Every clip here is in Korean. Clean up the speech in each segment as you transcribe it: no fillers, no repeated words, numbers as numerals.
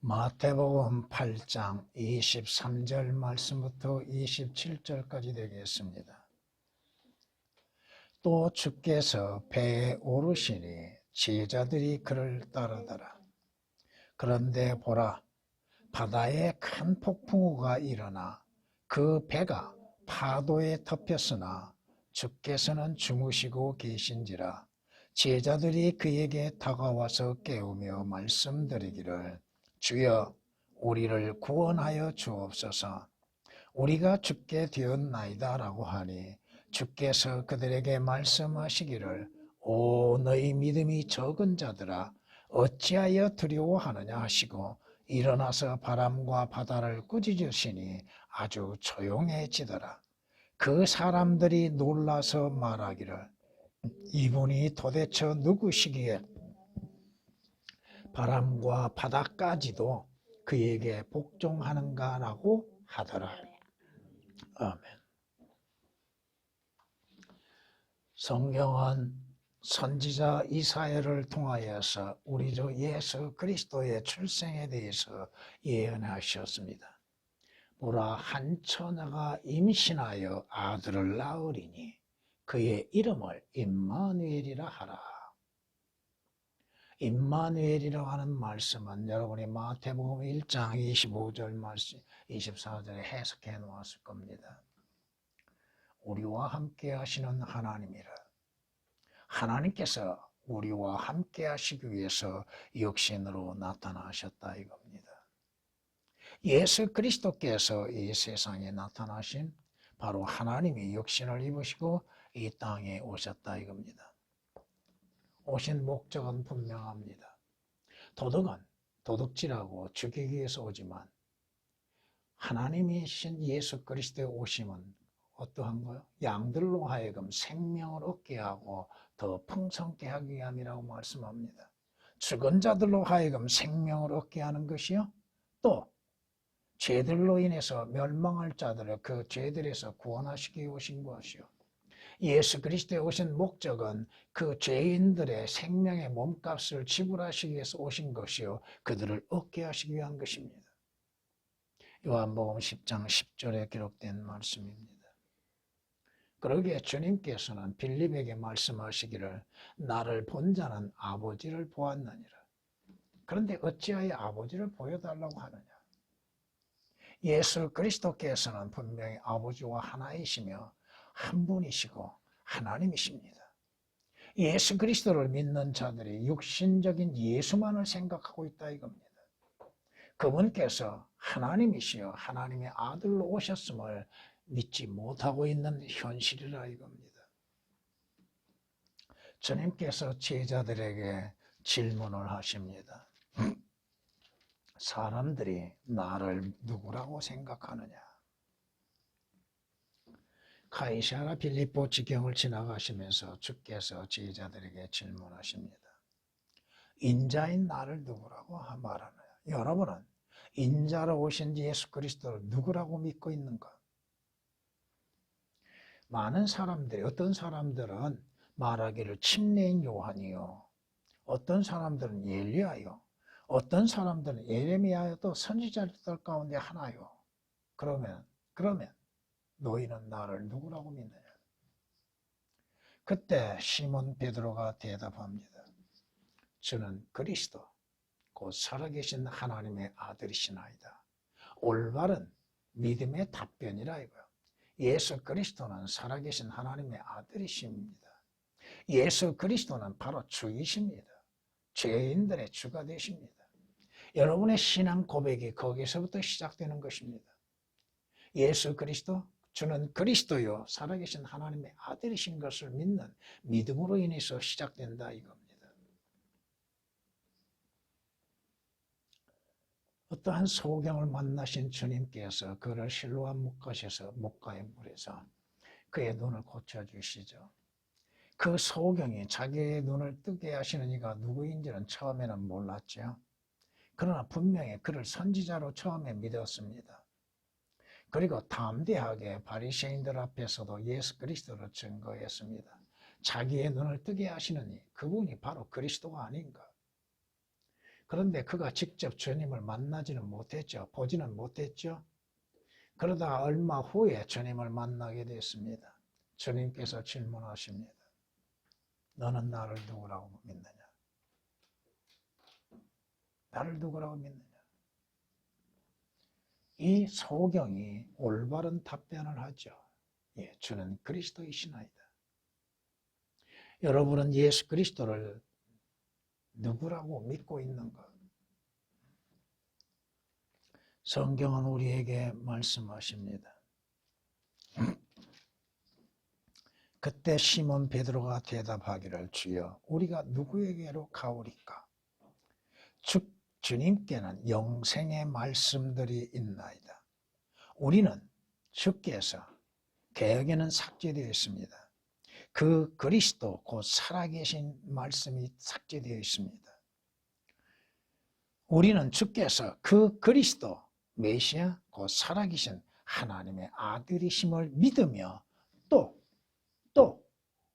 마태복음 8장 23절 말씀부터 27절까지 되겠습니다. 또 주께서 배에 오르시니 제자들이 그를 따르더라. 그런데 보라, 바다에 큰 폭풍우가 일어나 그 배가 파도에 덮였으나 주께서는 주무시고 계신지라. 제자들이 그에게 다가와서 깨우며 말씀드리기를, 주여, 우리를 구원하여 주옵소서. 우리가 죽게 되었나이다 라고 하니, 주께서 그들에게 말씀하시기를, 오 너희 믿음이 적은 자들아, 어찌하여 두려워하느냐 하시고 일어나서 바람과 바다를 꾸짖으시니 아주 조용해지더라. 그 사람들이 놀라서 말하기를, 이분이 도대체 누구시기에 바람과 바다까지도 그에게 복종하는가라고 하더라. 아멘. 성경은 선지자 이사야를 통하여서 우리 주 예수 그리스도의 출생에 대해서 예언하셨습니다. 보라, 한 처녀가 임신하여 아들을 낳으리니 그의 이름을 임마누엘이라 하라. 임마누엘이라고 하는 말씀은 여러분이 마태복음 1장 25절 말씀 24절에 해석해 놓았을 겁니다. 우리와 함께 하시는 하나님이라. 하나님께서 우리와 함께 하시기 위해서 육신으로 나타나셨다 이겁니다. 예수 그리스도께서 이 세상에 나타나신 바로 하나님이 육신을 입으시고 이 땅에 오셨다 이겁니다. 오신 목적은 분명합니다. 도둑은 도둑질하고 죽이기 위해서 오지만 하나님이신 예수 그리스도의 오심은 어떠한 거요? 양들로 하여금 생명을 얻게 하고 더 풍성케 하기 위함이라고 말씀합니다. 죽은 자들로 하여금 생명을 얻게 하는 것이요, 또 죄들로 인해서 멸망할 자들을 그 죄들에서 구원하시기 위해 오신 것이요, 예수 그리스도에 오신 목적은 그 죄인들의 생명의 몸값을 지불하시기 위해서 오신 것이요, 그들을 얻게 하시기 위한 것입니다. 요한복음 10장 10절에 기록된 말씀입니다. 그러기에 주님께서는 빌립에게 말씀하시기를, 나를 본 자는 아버지를 보았느니라. 그런데 어찌하여 아버지를 보여달라고 하느냐? 예수 그리스도께서는 분명히 아버지와 하나이시며 한 분이시고 하나님이십니다. 예수 그리스도를 믿는 자들이 육신적인 예수만을 생각하고 있다 이겁니다. 그분께서 하나님이시여 하나님의 아들로 오셨음을 믿지 못하고 있는 현실이라 이겁니다. 주님께서 제자들에게 질문을 하십니다. 사람들이 나를 누구라고 생각하느냐? 가이사랴 빌립보 지경을 지나가시면서 주께서 제자들에게 질문하십니다. 인자인 나를 누구라고 말하느냐? 여러분은 인자로 오신 예수 그리스도를 누구라고 믿고 있는가? 많은 사람들이, 어떤 사람들은 말하기를 침례인 요한이요, 어떤 사람들은 엘리야요, 어떤 사람들은 예레미야도 선지자들 가운데 하나요. 그러면 너희는 나를 누구라고 믿느냐? 그때 시몬 베드로가 대답합니다. 저는 그리스도 곧 살아계신 하나님의 아들이시나이다. 올바른 믿음의 답변이라 이거요. 예수 그리스도는 살아계신 하나님의 아들이십니다. 예수 그리스도는 바로 주이십니다. 죄인들의 주가 되십니다. 여러분의 신앙 고백이 거기서부터 시작되는 것입니다. 예수 그리스도, 주는 그리스도요 살아계신 하나님의 아들이신 것을 믿는 믿음으로 인해서 시작된다 이겁니다. 어떠한 소경을 만나신 주님께서 그를 실로암 목가의 물에서 그의 눈을 고쳐주시죠. 그 소경이 자기의 눈을 뜨게 하시는 이가 누구인지는 처음에는 몰랐죠. 그러나 분명히 그를 선지자로 처음에 믿었습니다. 그리고 담대하게 바리새인들 앞에서도 예수 그리스도를 증거했습니다. 자기의 눈을 뜨게 하시는 이, 그분이 바로 그리스도가 아닌가. 그런데 그가 직접 주님을 만나지는 못했죠. 보지는 못했죠. 그러다 얼마 후에 주님을 만나게 됐습니다. 주님께서 질문하십니다. 너는 나를 누구라고 믿느냐? 나를 누구라고 믿느냐? 이 소경이 올바른 답변을 하죠. 예, 주는 그리스도이시나이다. 여러분은 예수 그리스도를 누구라고 믿고 있는가? 성경은 우리에게 말씀하십니다. 그때 시몬 베드로가 대답하기를 주여 우리가 누구에게로 가오리까? 주님께는 영생의 말씀들이 있나이다. 우리는 주께서 개역에는 삭제되어 있습니다. 그 그리스도 곧 살아계신 말씀이 삭제되어 있습니다. 우리는 주께서 그 그리스도 메시아 곧 살아계신 하나님의 아들이심을 믿으며 또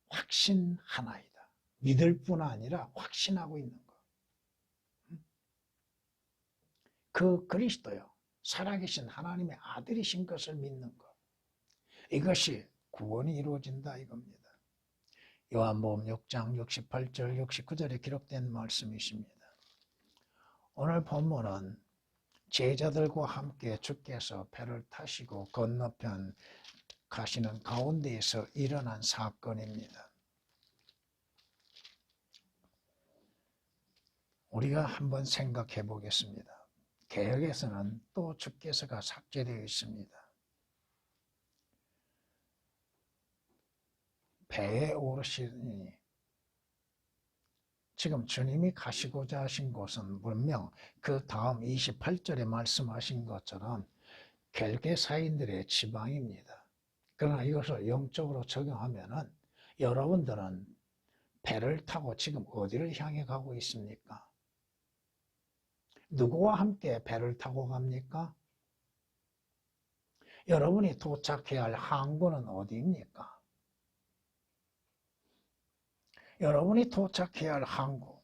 확신하나이다. 믿을 뿐 아니라 확신하고 있는 것. 그 그리스도요, 살아계신 하나님의 아들이신 것을 믿는 것. 이것이 구원이 이루어진다 이겁니다. 요한복음 6장 68절 69절에 기록된 말씀이십니다. 오늘 본문은 제자들과 함께 주께서 배를 타시고 건너편 가시는 가운데에서 일어난 사건입니다. 우리가 한번 생각해 보겠습니다. 개역에서는 또 주께서가 삭제되어 있습니다. 배에 오르시니 지금 주님이 가시고자 하신 곳은 분명 그 다음 28절에 말씀하신 것처럼 겔게사인들의 지방입니다. 그러나 이것을 영적으로 적용하면은 여러분들은 배를 타고 지금 어디를 향해 가고 있습니까? 누구와 함께 배를 타고 갑니까? 여러분이 도착해야 할 항구는 어디입니까? 여러분이 도착해야 할 항구,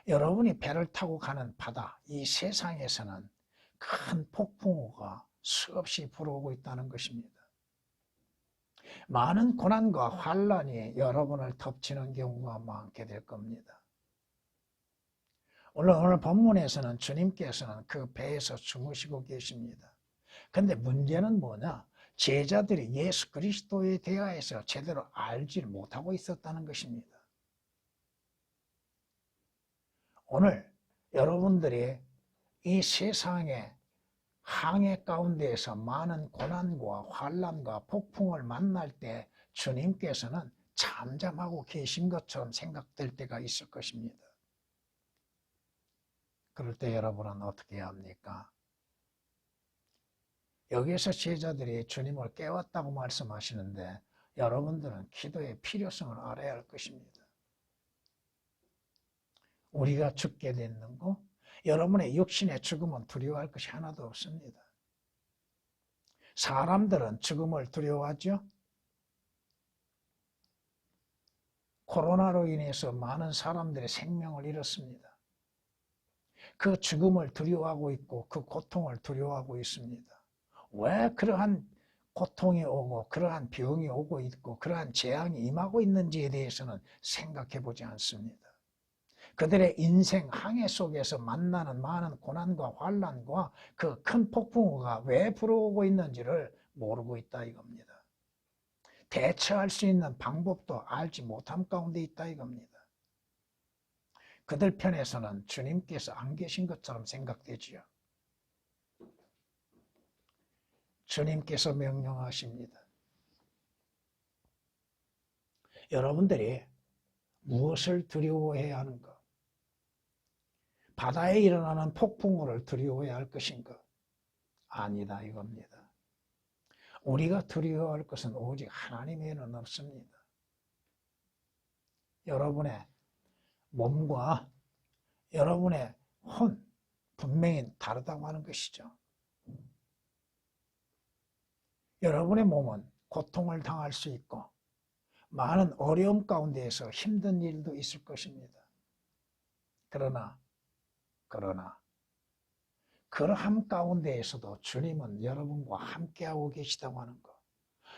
여러분이 배를 타고 가는 바다, 이 세상에서는 큰 폭풍우가 수없이 불어오고 있다는 것입니다. 많은 고난과 환란이 여러분을 덮치는 경우가 많게 될 겁니다. 오늘 본문에서는 주님께서는 그 배에서 주무시고 계십니다. 근데 문제는 뭐냐? 제자들이 예수 그리스도에 대하여서 제대로 알지 못하고 있었다는 것입니다. 오늘 여러분들이 이 세상의 항해 가운데에서 많은 고난과 환란과 폭풍을 만날 때 주님께서는 잠잠하고 계신 것처럼 생각될 때가 있을 것입니다. 그럴 때 여러분은 어떻게 해야 합니까? 여기에서 제자들이 주님을 깨웠다고 말씀하시는데 여러분들은 기도의 필요성을 알아야 할 것입니다. 우리가 죽게 되는 거, 여러분의 육신의 죽음은 두려워할 것이 하나도 없습니다. 사람들은 죽음을 두려워하죠? 코로나로 인해서 많은 사람들의 생명을 잃었습니다. 그 죽음을 두려워하고 있고 그 고통을 두려워하고 있습니다. 왜 그러한 고통이 오고 그러한 병이 오고 있고 그러한 재앙이 임하고 있는지에 대해서는 생각해 보지 않습니다. 그들의 인생 항해 속에서 만나는 많은 고난과 환란과 그 큰 폭풍우가 왜 불어오고 있는지를 모르고 있다 이겁니다. 대처할 수 있는 방법도 알지 못함 가운데 있다 이겁니다. 그들 편에서는 주님께서 안 계신 것처럼 생각되지요. 주님께서 명령하십니다. 여러분들이 무엇을 두려워해야 하는가? 바다에 일어나는 폭풍우를 두려워해야 할 것인가? 아니다 이겁니다. 우리가 두려워할 것은 오직 하나님 외에는 없습니다. 여러분의 몸과 여러분의 혼 분명히 다르다고 하는 것이죠. 여러분의 몸은 고통을 당할 수 있고 많은 어려움 가운데에서 힘든 일도 있을 것입니다. 그러나 그러함 가운데에서도 주님은 여러분과 함께하고 계시다고 하는 것.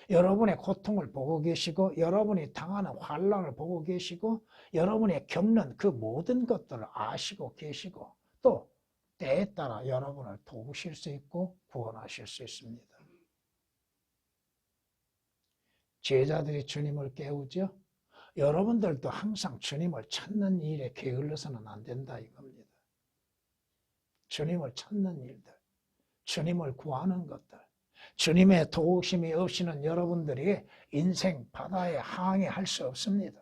여러분의 고통을 보고 계시고 여러분이 당하는 환난을 보고 계시고 여러분이 겪는 그 모든 것들을 아시고 계시고 또 때에 따라 여러분을 도우실 수 있고 구원하실 수 있습니다. 제자들이 주님을 깨우죠. 여러분들도 항상 주님을 찾는 일에 게을러서는 안 된다 이겁니다. 주님을 찾는 일들, 주님을 구하는 것들, 주님의 도우심이 없이는 여러분들이 인생 바다에 항해할 수 없습니다.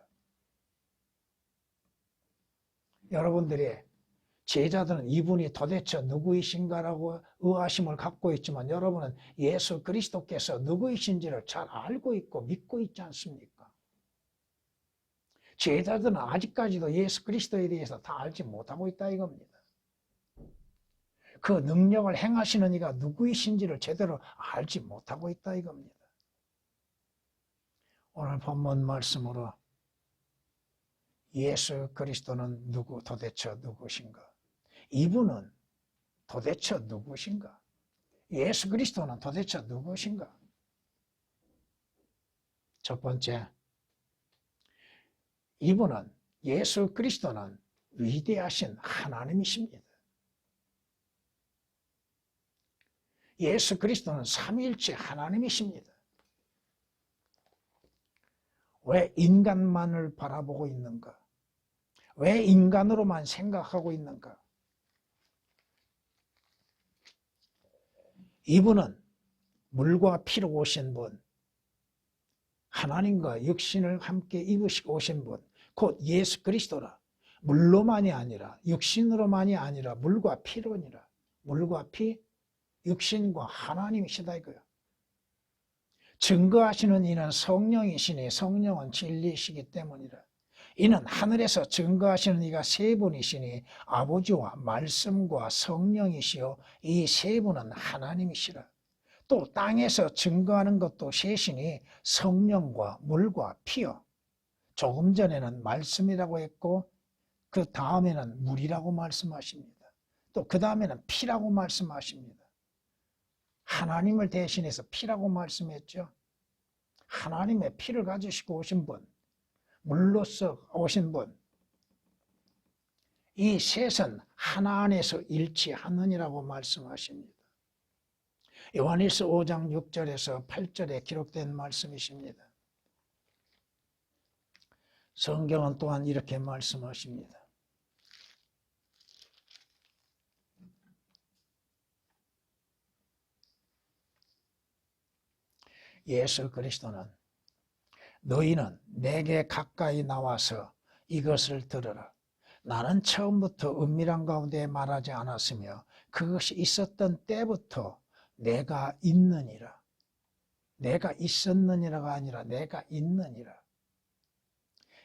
여러분들이 제자들은 이분이 도대체 누구이신가라고 의아심을 갖고 있지만 여러분은 예수 그리스도께서 누구이신지를 잘 알고 있고 믿고 있지 않습니까? 제자들은 아직까지도 예수 그리스도에 대해서 다 알지 못하고 있다 이겁니다. 그 능력을 행하시는 이가 누구이신지를 제대로 알지 못하고 있다 이겁니다. 오늘 본문 말씀으로 예수 그리스도는 도대체 누구신가? 이분은 도대체 누구신가? 예수 그리스도는 도대체 누구신가? 첫 번째, 이분은 예수 그리스도는 위대하신 하나님이십니다. 예수 그리스도는 삼위일체 하나님이십니다. 왜 인간만을 바라보고 있는가? 왜 인간으로만 생각하고 있는가? 이분은 물과 피로 오신 분, 하나님과 육신을 함께 입으시고 오신 분, 곧 예수 그리스도라. 물로만이 아니라 육신으로만이 아니라 물과 피로니라. 물과 피, 육신과 하나님이시다 이거예요. 증거하시는 이는 성령이시니 성령은 진리이시기 때문이라. 이는 하늘에서 증거하시는 이가 세 분이시니 아버지와 말씀과 성령이시요 이 세 분은 하나님이시라. 또 땅에서 증거하는 것도 셋이니 성령과 물과 피요. 조금 전에는 말씀이라고 했고 그 다음에는 물이라고 말씀하십니다. 또 그 다음에는 피라고 말씀하십니다. 하나님을 대신해서 피라고 말씀했죠. 하나님의 피를 가지시고 오신 분, 물로서 오신 분, 이 셋은 하나 안에서 일치하느니라고 말씀하십니다. 요한일서 5장 6절에서 8절에 기록된 말씀이십니다. 성경은 또한 이렇게 말씀하십니다. 예수 그리스도는 너희는 내게 가까이 나와서 이것을 들으라. 나는 처음부터 은밀한 가운데 말하지 않았으며 그것이 있었던 때부터 내가 있느니라. 내가 있었느니라가 아니라 내가 있느니라.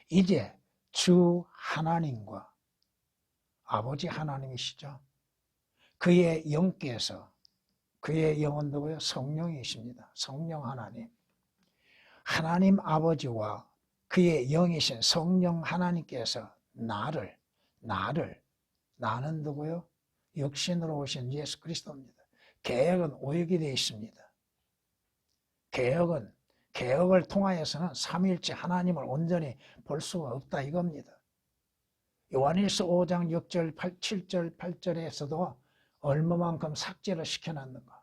이제 주 하나님과 아버지 하나님이시죠. 그의 영께서 그의 영은 누구요? 성령이십니다. 성령 하나님. 하나님 아버지와 그의 영이신 성령 하나님께서 나는 누구요? 육신으로 오신 예수 그리스도입니다. 개혁은 오역이 되어 있습니다. 개혁을 통하여서는 삼위일체 하나님을 온전히 볼 수가 없다 이겁니다. 요한일서 5장 6절, 7절, 8절에서도 얼마만큼 삭제를 시켜놨는가.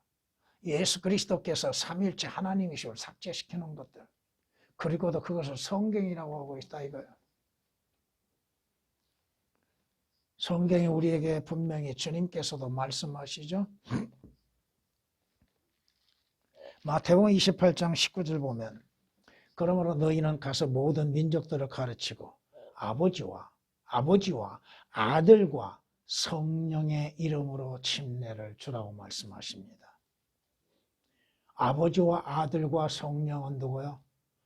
예수 그리스도께서 삼위일체 하나님이시고 삭제시켜놓은 것들. 그리고도 그것을 성경이라고 하고 있다 이거예요. 성경이 우리에게 분명히 주님께서도 말씀하시죠. 마태복음 28장 19절 보면 그러므로 너희는 가서 모든 민족들을 가르치고 아버지와 아들과 성령의 이름으로 침례를 주라고 말씀하십니다. 아버지와 아들과 성령은 누구요?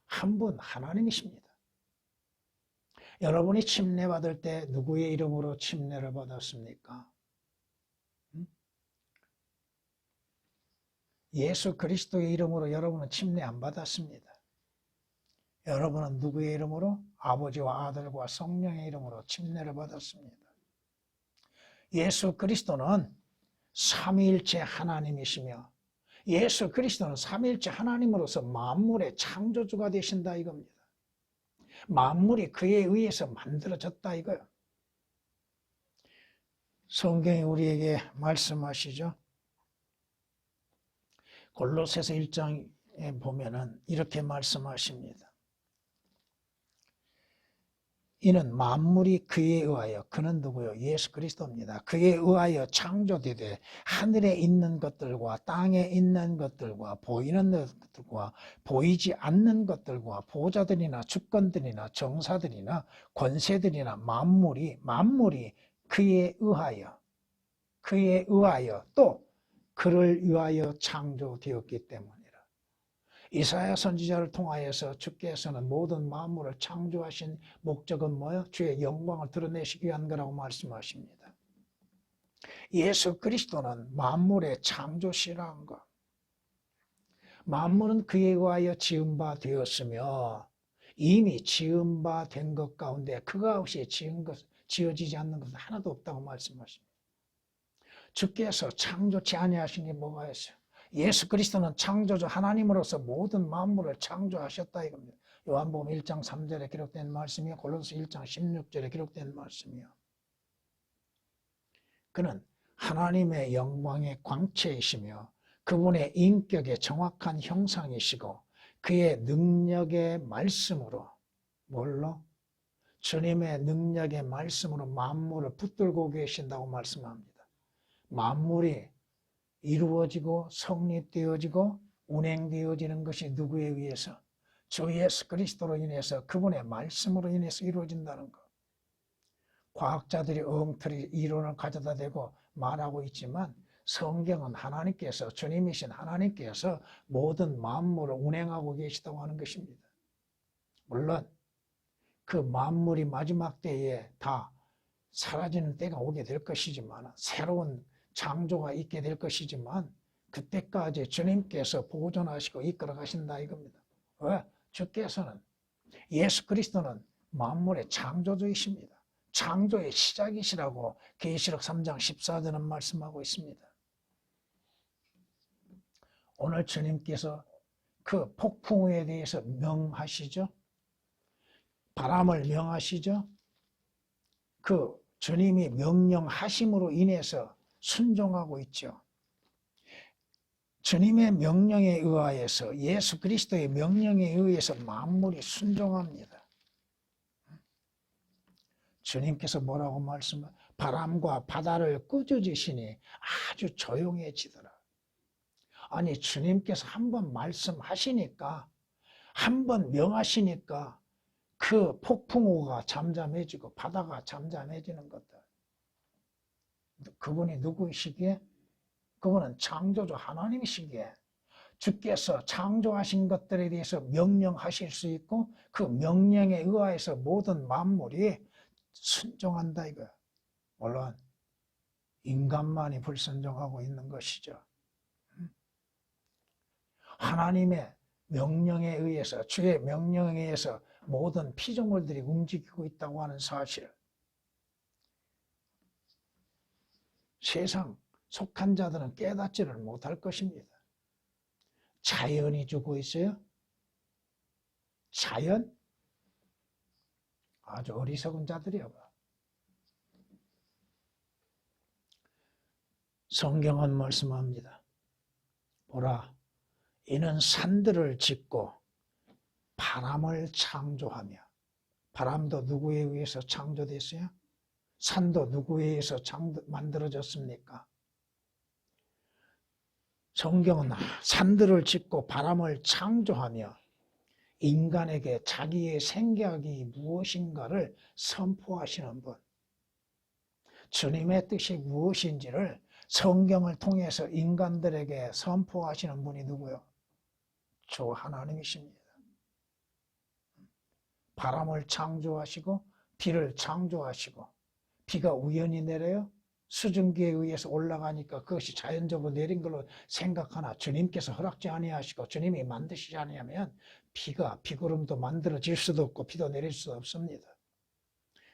한 분 하나님이십니다. 여러분이 침례받을 때 누구의 이름으로 침례를 받았습니까? 예수 그리스도의 이름으로 여러분은 침례 안 받았습니다. 여러분은 누구의 이름으로? 아버지와 아들과 성령의 이름으로 침례를 받았습니다. 예수 그리스도는 삼위일체 하나님이시며 예수 그리스도는 삼위일체 하나님으로서 만물의 창조주가 되신다 이겁니다. 만물이 그에 의해서 만들어졌다 이거예요. 성경이 우리에게 말씀하시죠. 골로새서 1장에 보면은 이렇게 말씀하십니다. 이는 만물이 그에 의하여, 그는 누구요? 예수 그리스도입니다. 그에 의하여 창조되되 하늘에 있는 것들과 땅에 있는 것들과 보이는 것들과 보이지 않는 것들과 보좌들이나 주권들이나 정사들이나 권세들이나 만물이 그에 의하여 또 그를 위하여 창조되었기 때문이라. 이사야 선지자를 통하여서 주께서는 모든 만물을 창조하신 목적은 뭐예요? 주의 영광을 드러내시기 위한 거라고 말씀하십니다. 예수 그리스도는 만물의 창조시라는 것. 만물은 그에 의하여 지은 바 되었으며 이미 지은 바 된 것 가운데 그가 없이 지어지지 않는 것은 하나도 없다고 말씀하십니다. 주께서 창조치 아니하신 게 뭐가 있어요? 예수 그리스도는 창조주 하나님으로서 모든 만물을 창조하셨다 이겁니다. 요한복음 1장 3절에 기록된 말씀이요 골로새 1장 16절에 기록된 말씀이요. 그는 하나님의 영광의 광채이시며 그분의 인격의 정확한 형상이시고 그의 능력의 말씀으로 뭘로? 주님의 능력의 말씀으로 만물을 붙들고 계신다고 말씀합니다. 만물이 이루어지고 성립되어지고 운행되어지는 것이 누구에 의해서? 주 예수 그리스도로 인해서 그분의 말씀으로 인해서 이루어진다는 것. 과학자들이 엉터리 이론을 가져다 대고 말하고 있지만 성경은 하나님께서 주님이신 하나님께서 모든 만물을 운행하고 계시다고 하는 것입니다. 물론 그 만물이 마지막 때에 다 사라지는 때가 오게 될 것이지만 새로운 창조가 있게 될 것이지만 그때까지 주님께서 보존하시고 이끌어 가신다 이겁니다. 왜? 주께서는 예수 그리스도는 만물의 창조주이십니다. 창조의 시작이시라고 계시록 3장 14절은 말씀하고 있습니다. 오늘 주님께서 그 폭풍우에 대해서 명하시죠. 바람을 명하시죠. 그 주님이 명령하심으로 인해서 순종하고 있죠. 주님의 명령에 의하여서 예수 그리스도의 명령에 의해서 만물이 순종합니다. 주님께서 뭐라고 말씀하세요? 바람과 바다를 꾸짖으시니 아주 조용해지더라. 아니 주님께서 한번 말씀하시니까 한번 명하시니까 그 폭풍우가 잠잠해지고 바다가 잠잠해지는 것들. 그분이 누구이시기에? 그분은 창조주 하나님이시기에 주께서 창조하신 것들에 대해서 명령하실 수 있고 그 명령에 의하여서 모든 만물이 순종한다 이거야. 물론 인간만이 불순종하고 있는 것이죠. 하나님의 명령에 의해서 주의 명령에 의해서 모든 피조물들이 움직이고 있다고 하는 사실, 세상 속한 자들은 깨닫지를 못할 것입니다. 자연이 주고 있어요? 자연? 아주 어리석은 자들이야. 성경은 말씀합니다. 보라, 이는 산들을 짓고 바람을 창조하며, 바람도 누구에 의해서 창조됐어요? 산도 누구에 의해서 만들어졌습니까? 성경은 산들을 짓고 바람을 창조하며 인간에게 자기의 생각이 무엇인가를 선포하시는 분, 주님의 뜻이 무엇인지를 성경을 통해서 인간들에게 선포하시는 분이 누구요? 주 하나님이십니다. 바람을 창조하시고 비를 창조하시고, 비가 우연히 내려요? 수증기에 의해서 올라가니까 그것이 자연적으로 내린 걸로 생각하나 주님께서 허락지 아니하시고 주님이 만드시지 아니하면 비구름도 만들어질 수도 없고 비도 내릴 수도 없습니다.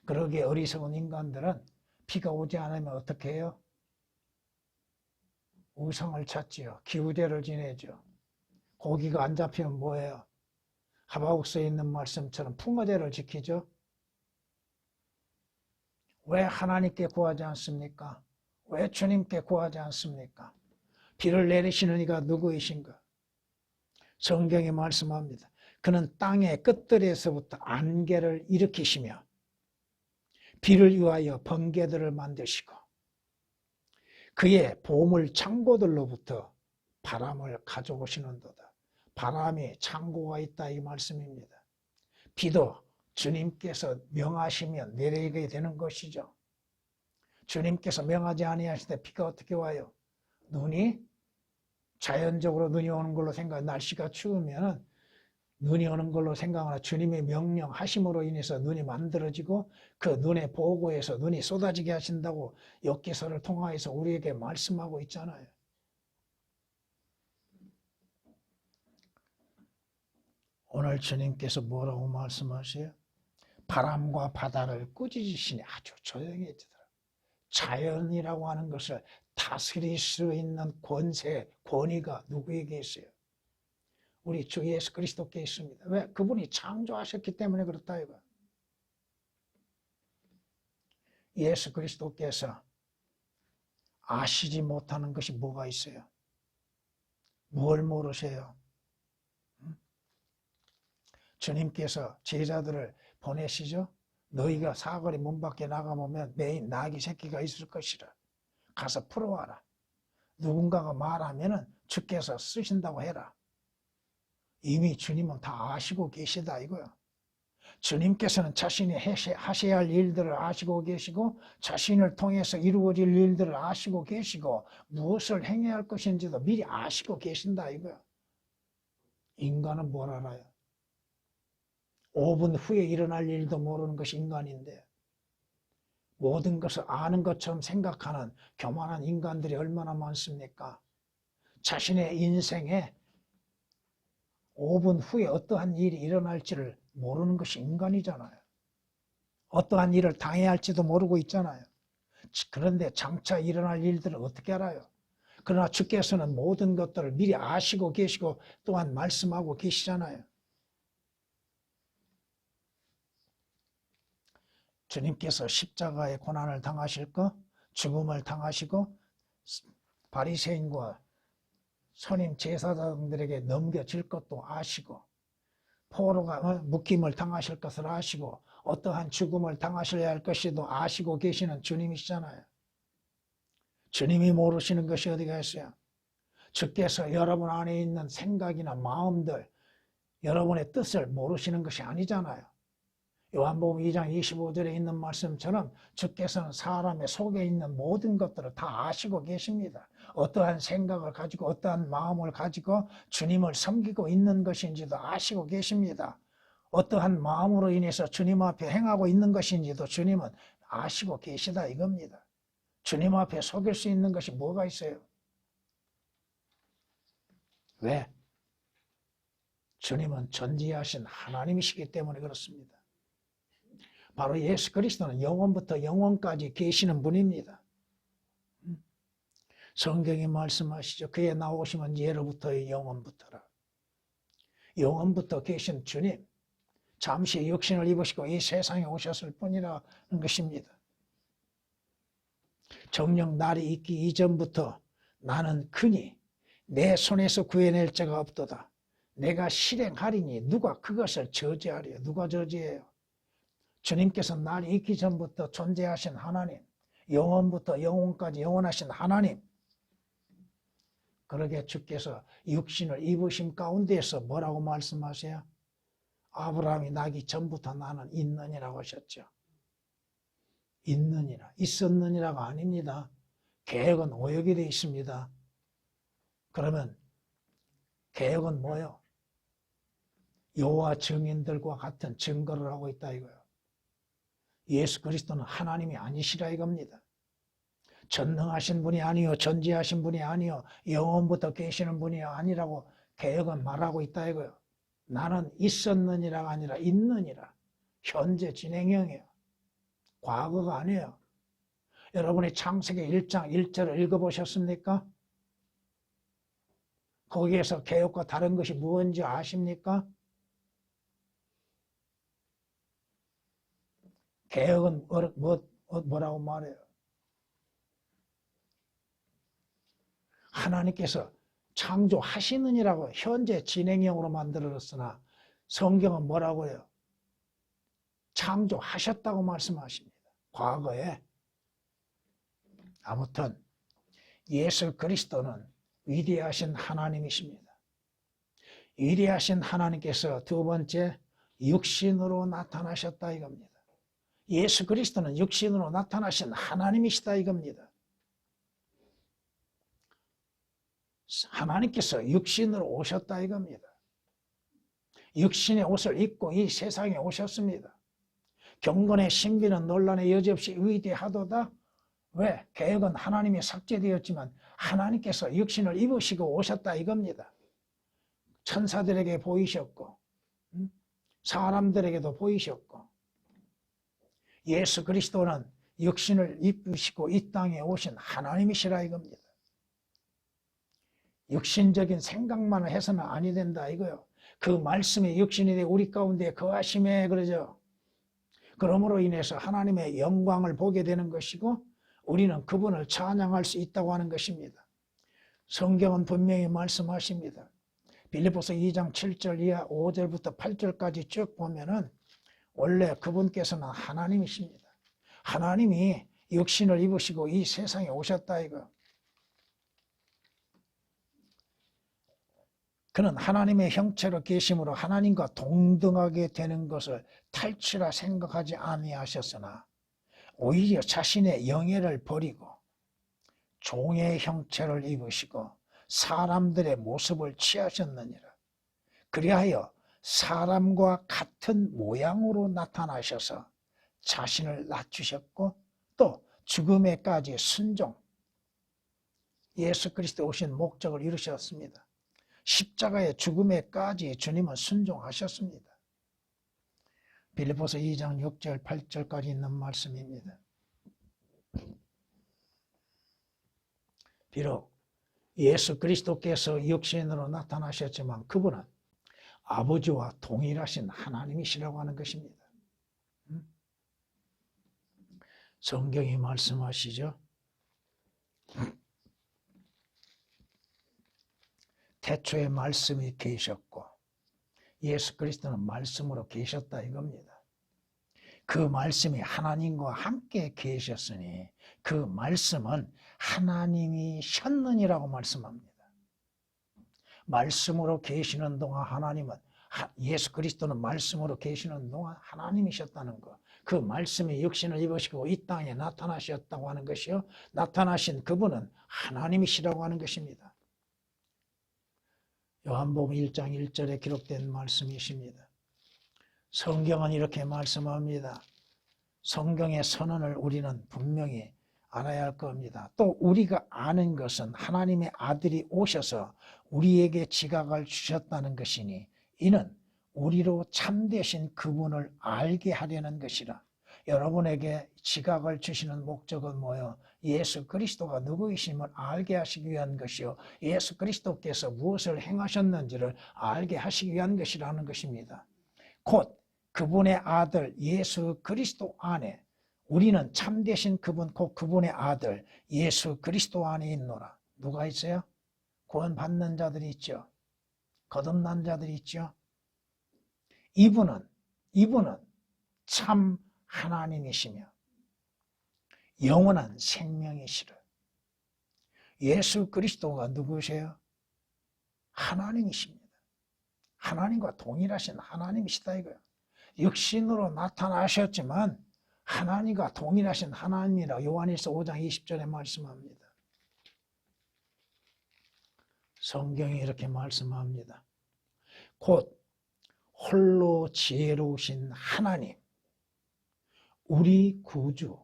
그러기에 어리석은 인간들은 비가 오지 않으면 어떻게 해요? 우상을 찾지요. 기우제를 지내죠. 고기가 안 잡히면 뭐예요? 하박국서에 있는 말씀처럼 풍어제를 지키죠. 왜 하나님께 구하지 않습니까? 왜 주님께 구하지 않습니까? 비를 내리시는 이가 누구이신가? 성경이 말씀합니다. 그는 땅의 끝들에서부터 안개를 일으키시며 비를 위하여 번개들을 만드시고 그의 보물 창고들로부터 바람을 가져오시는도다. 바람에 창고가 있다 이 말씀입니다. 비도 주님께서 명하시면 내리게 되는 것이죠. 주님께서 명하지 아니하실 때 비가 어떻게 와요? 눈이 자연적으로 눈이 오는 걸로 생각, 날씨가 추우면 눈이 오는 걸로 생각하나 주님의 명령하심으로 인해서 눈이 만들어지고 그 눈에 보고해서 눈이 쏟아지게 하신다고 욥기서를 통하여서 우리에게 말씀하고 있잖아요. 오늘 주님께서 뭐라고 말씀하세요? 바람과 바다를 꾸짖으시니 아주 조용해지더라. 자연이라고 하는 것을 다스릴 수 있는 권세, 권위가 누구에게 있어요? 우리 주 예수 그리스도께 있습니다. 왜? 그분이 창조하셨기 때문에 그렇다 이거. 예수 그리스도께서 아시지 못하는 것이 뭐가 있어요? 뭘 모르세요? 주님께서 제자들을 보내시죠. 너희가 사거리 문 밖에 나가보면 매인 나귀 새끼가 있을 것이라. 가서 풀어와라. 누군가가 말하면 주께서 쓰신다고 해라. 이미 주님은 다 아시고 계시다 이거야. 주님께서는 자신이 하셔야 할 일들을 아시고 계시고 자신을 통해서 이루어질 일들을 아시고 계시고 무엇을 행해야 할 것인지도 미리 아시고 계신다 이거야. 인간은 뭘 알아요? 5분 후에 일어날 일도 모르는 것이 인간인데 모든 것을 아는 것처럼 생각하는 교만한 인간들이 얼마나 많습니까? 자신의 인생에 5분 후에 어떠한 일이 일어날지를 모르는 것이 인간이잖아요. 어떠한 일을 당해야 할지도 모르고 있잖아요. 그런데 장차 일어날 일들을 어떻게 알아요? 그러나 주께서는 모든 것들을 미리 아시고 계시고 또한 말씀하고 계시잖아요. 주님께서 십자가의 고난을 당하실 거, 죽음을 당하시고 바리새인과 선임 제사장들에게 넘겨질 것도 아시고 포로가 묶임을 당하실 것을 아시고 어떠한 죽음을 당하셔야 할 것이도 아시고 계시는 주님이시잖아요. 주님이 모르시는 것이 어디가 있어요? 주께서 여러분 안에 있는 생각이나 마음들, 여러분의 뜻을 모르시는 것이 아니잖아요. 요한복음 2장 25절에 있는 말씀처럼 주께서는 사람의 속에 있는 모든 것들을 다 아시고 계십니다. 어떠한 생각을 가지고 어떠한 마음을 가지고 주님을 섬기고 있는 것인지도 아시고 계십니다. 어떠한 마음으로 인해서 주님 앞에 행하고 있는 것인지도 주님은 아시고 계시다 이겁니다. 주님 앞에 속일 수 있는 것이 뭐가 있어요? 왜? 주님은 전지하신 하나님이시기 때문에 그렇습니다. 바로 예수 그리스도는 영원부터 영원까지 계시는 분입니다. 성경이 말씀하시죠. 그의 나오심은 예로부터의 영원부터라. 영원부터 계신 주님, 잠시 육신을 입으시고 이 세상에 오셨을 뿐이라는 것입니다. 정녕 날이 있기 이전부터 나는 크니 내 손에서 구해낼 자가 없도다. 내가 실행하리니 누가 그것을 저지하리요? 누가 저지해요? 주님께서 날이 있기 전부터 존재하신 하나님, 영원부터 영원까지 영원하신 하나님, 그러게 주께서 육신을 입으심 가운데에서 뭐라고 말씀하세요? 아브라함이 나기 전부터 나는 있느니라고 하셨죠. 있느니라, 있었느니라가 아닙니다. 계획은 오역이 되어 있습니다. 그러면 계획은 뭐요? 여호와 증인들과 같은 증거를 하고 있다 이거예요. 예수 그리스도는 하나님이 아니시라 이겁니다. 전능하신 분이 아니요, 전지하신 분이 아니요, 영원부터 계시는 분이 아니라고 개혁은 말하고 있다 이거예요. 나는 있었느니라가 아니라 있느니라. 현재 진행형이에요. 과거가 아니에요. 여러분이 창세기 1장 1절을 읽어보셨습니까? 거기에서 개혁과 다른 것이 무엇인지 아십니까? 개혁은 뭐라고 말해요? 하나님께서 창조하시느니라고 현재 진행형으로 만들어졌으나 성경은 뭐라고 해요? 창조하셨다고 말씀하십니다. 과거에. 아무튼 예수 그리스도는 위대하신 하나님이십니다. 위대하신 하나님께서 두 번째 육신으로 나타나셨다 이겁니다. 예수 그리스도는 육신으로 나타나신 하나님이시다 이겁니다. 하나님께서 육신으로 오셨다 이겁니다. 육신의 옷을 입고 이 세상에 오셨습니다. 경건의 신비는 논란의 여지없이 위대하도다. 왜? 개혁은 하나님이 삭제되었지만 하나님께서 육신을 입으시고 오셨다 이겁니다. 천사들에게 보이셨고 사람들에게도 보이셨고 예수 그리스도는 육신을 입으시고 이 땅에 오신 하나님이시라 이겁니다. 육신적인 생각만 해서는 아니 된다 이거요. 그 말씀이 육신이 되 우리 가운데 거하심에 그러죠. 그러므로 인해서 하나님의 영광을 보게 되는 것이고 우리는 그분을 찬양할 수 있다고 하는 것입니다. 성경은 분명히 말씀하십니다. 빌립보서 2장 7절 이하 5절부터 8절까지 쭉 보면은 원래 그분께서는 하나님이십니다. 하나님이 육신을 입으시고 이 세상에 오셨다 이거. 그는 하나님의 형체로 계심으로 하나님과 동등하게 되는 것을 탈취라 생각하지 아니하셨으나 오히려 자신의 영예를 버리고 종의 형체를 입으시고 사람들의 모습을 취하셨느니라. 그리하여 사람과 같은 모양으로 나타나셔서 자신을 낮추셨고 또 죽음에까지 순종, 예수 그리스도 오신 목적을 이루셨습니다. 십자가의 죽음에까지 주님은 순종하셨습니다. 빌립보서 2장 6절 8절까지 있는 말씀입니다. 비록 예수 그리스도께서 육신으로 나타나셨지만 그분은 아버지와 동일하신 하나님이시라고 하는 것입니다. 성경이 말씀하시죠. 태초에 말씀이 계셨고 예수 그리스도는 말씀으로 계셨다 이겁니다. 그 말씀이 하나님과 함께 계셨으니 그 말씀은 하나님이셨느니라고 말씀합니다. 말씀으로 계시는 동안 하나님은 예수 그리스도는 말씀으로 계시는 동안 하나님이셨다는 것. 그 말씀이 육신을 입으시고 이 땅에 나타나셨다고 하는 것이요. 나타나신 그분은 하나님이시라고 하는 것입니다. 요한복음 1장 1절에 기록된 말씀이십니다. 성경은 이렇게 말씀합니다. 성경의 선언을 우리는 분명히 알아야 할 겁니다. 또 우리가 아는 것은 하나님의 아들이 오셔서 우리에게 지각을 주셨다는 것이니 이는 우리로 참되신 그분을 알게 하려는 것이라. 여러분에게 지각을 주시는 목적은 뭐예요? 예수 그리스도가 누구이심을 알게 하시기 위한 것이요. 예수 그리스도께서 무엇을 행하셨는지를 알게 하시기 위한 것이라는 것입니다. 곧 그분의 아들 예수 그리스도 안에 우리는 참되신 그분 곧 그분의 아들 예수 그리스도 안에 있노라. 누가 있어요? 구원받는 자들이 있죠. 거듭난 자들이 있죠. 이분은 참 하나님이시며 영원한 생명이시라. 예수 그리스도가 누구세요? 하나님이십니다. 하나님과 동일하신 하나님이시다 이거예요. 육신으로 나타나셨지만 하나님과 동일하신 하나님이라 요한일서 5장 20절에 말씀합니다. 성경이 이렇게 말씀합니다. 곧 홀로 지혜로우신 하나님, 우리 구주,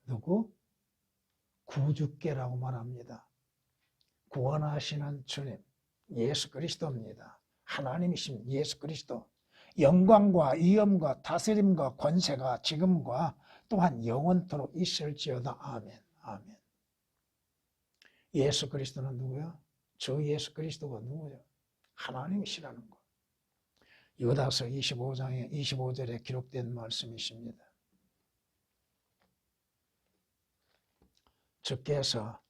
누구? 구주께라고 말합니다. 구원하시는 주님, 예수 그리스도입니다. 하나님이신 예수 그리스도. 영광과 위엄과 다스림과 권세가 지금과 또한 영원토록 있을지어다. 아멘. 아멘. 예수 그리스도는 누구야? 저 예수 그리스도가 누구야? 하나님이시라는 거. 유다서 25장에 25절에 기록된 말씀이십니다. 주께서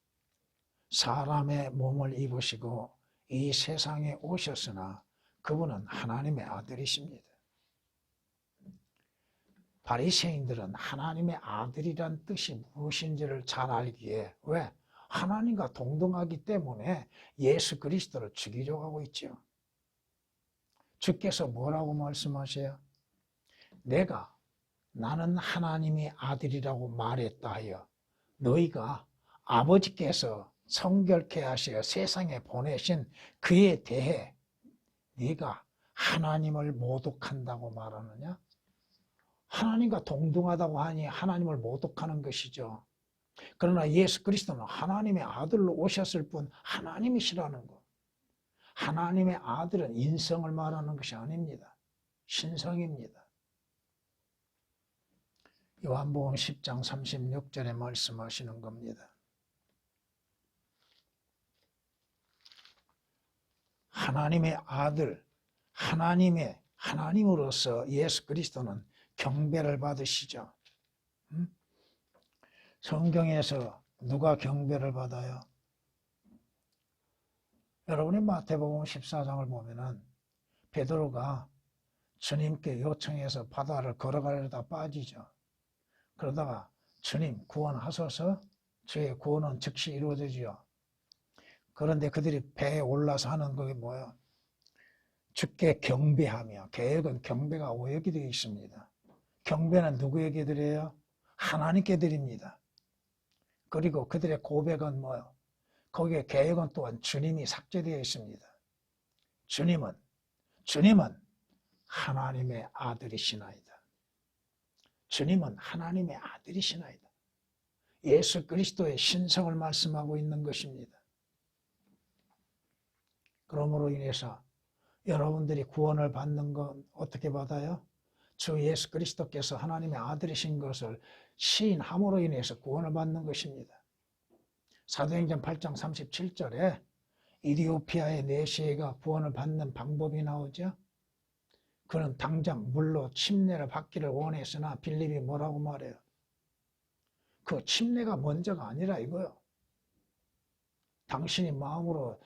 사람의 몸을 입으시고 이 세상에 오셨으나 그분은 하나님의 아들이십니다. 바리새인들은 하나님의 아들이란 뜻이 무엇인지를 잘 알기에 왜? 하나님과 동등하기 때문에 예수 그리스도를 죽이려고 하고 있죠. 주께서 뭐라고 말씀하세요? 나는 하나님의 아들이라고 말했다 하여 너희가 아버지께서 성결케 하시어 세상에 보내신 그에 대해 네가 하나님을 모독한다고 말하느냐? 하나님과 동등하다고 하니 하나님을 모독하는 것이죠. 그러나 예수 그리스도는 하나님의 아들로 오셨을 뿐 하나님이시라는 것. 하나님의 아들은 인성을 말하는 것이 아닙니다. 신성입니다. 요한복음 10장 36절에 말씀하시는 겁니다. 하나님의 아들, 하나님으로서 예수 그리스도는 경배를 받으시죠. 성경에서 누가 경배를 받아요? 여러분이 마태복음 14장을 보면은 베드로가 주님께 요청해서 바다를 걸어가려다 빠지죠. 그러다가 주님 구원하소서, 주의 구원은 즉시 이루어지죠. 그런데 그들이 배에 올라서 하는 그게 뭐예요? 주께 경배하며, 계획은 경배가 오역이 되어 있습니다. 경배는 누구에게 드려요? 하나님께 드립니다. 그리고 그들의 고백은 뭐예요? 거기에 계획은 또한 주님이 삭제되어 있습니다. 주님은 하나님의 아들이시나이다. 주님은 하나님의 아들이시나이다. 예수 그리스도의 신성을 말씀하고 있는 것입니다. 그러므로 인해서 여러분들이 구원을 받는 건 어떻게 받아요? 주 예수 그리스도께서 하나님의 아들이신 것을 시인함으로 인해서 구원을 받는 것입니다. 사도행전 8장 37절에 이디오피아의 내시가 구원을 받는 방법이 나오죠. 그는 당장 물로 침례를 받기를 원했으나 빌립이 뭐라고 말해요? 그 침례가 먼저가 아니라 이거요. 당신이 마음으로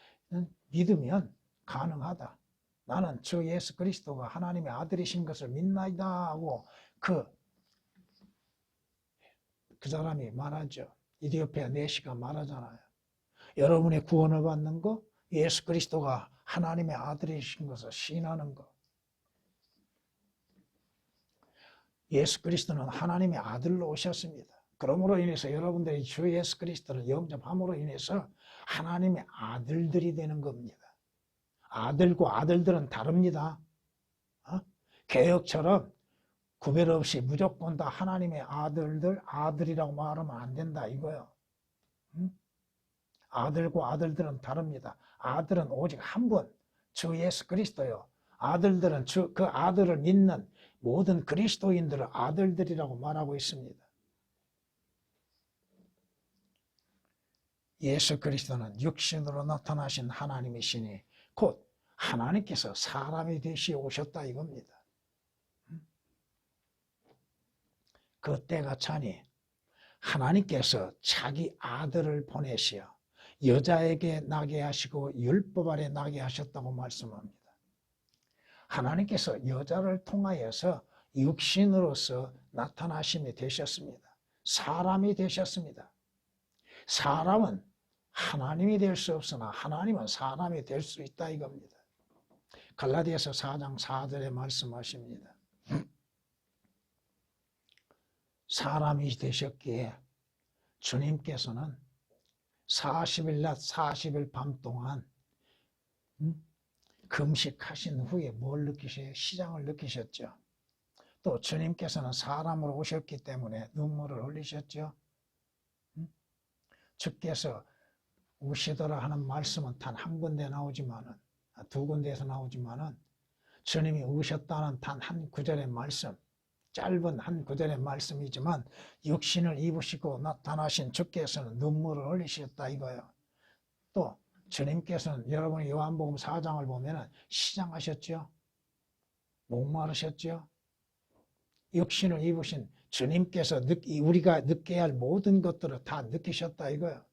믿으면 가능하다. 나는 주 예수 그리스도가 하나님의 아들이신 것을 믿나이다 하고 그 사람이 말하죠. 이디오피아 내시가 말하잖아요. 여러분의 구원을 받는 거, 예수 그리스도가 하나님의 아들이신 것을 시인하는 거. 예수 그리스도는 하나님의 아들로 오셨습니다. 그러므로 인해서 여러분들이 주 예수 그리스도를 영접함으로 인해서 하나님의 아들들이 되는 겁니다. 아들과 아들들은 다릅니다. 개혁처럼 구별 없이 무조건 다 하나님의 아들이라고 말하면 안 된다 이거요. 아들과 아들들은 다릅니다. 아들은 오직 한 분, 주 예수 그리스도요. 아들들은 그 아들을 믿는 모든 그리스도인들을 아들들이라고 말하고 있습니다. 예수 그리스도는 육신으로 나타나신 하나님이시니 곧 하나님께서 사람이 되시 오셨다 이겁니다. 그 때가 차니 하나님께서 자기 아들을 보내시어 여자에게 나게 하시고 율법 아래 나게 하셨다고 말씀합니다. 하나님께서 여자를 통하여서 육신으로서 나타나심이 되셨습니다. 사람이 되셨습니다. 사람은 하나님이 될 수 없으나 하나님은 사람이 될 수 있다 이겁니다. 갈라디아서 4장 4절에 말씀하십니다. 사람이 되셨기에 주님께서는 40일 낮 40일 밤 동안 금식하신 후에 뭘 느끼세요? 시장을 느끼셨죠. 또 주님께서는 사람으로 오셨기 때문에 눈물을 흘리셨죠. 주께서 우시더라 하는 말씀은 단 한 군데 나오지만은 두 군데에서 나오지만은 주님이 우셨다는 단 한 구절의 말씀 짧은 한 구절의 말씀이지만 육신을 입으시고 나타나신 주께서는 눈물을 흘리셨다 이거예요. 또 주님께서는 여러분이 요한복음 4장을 보면 시장하셨죠. 목마르셨죠. 육신을 입으신 주님께서 우리가 느껴야 할 모든 것들을 다 느끼셨다 이거예요.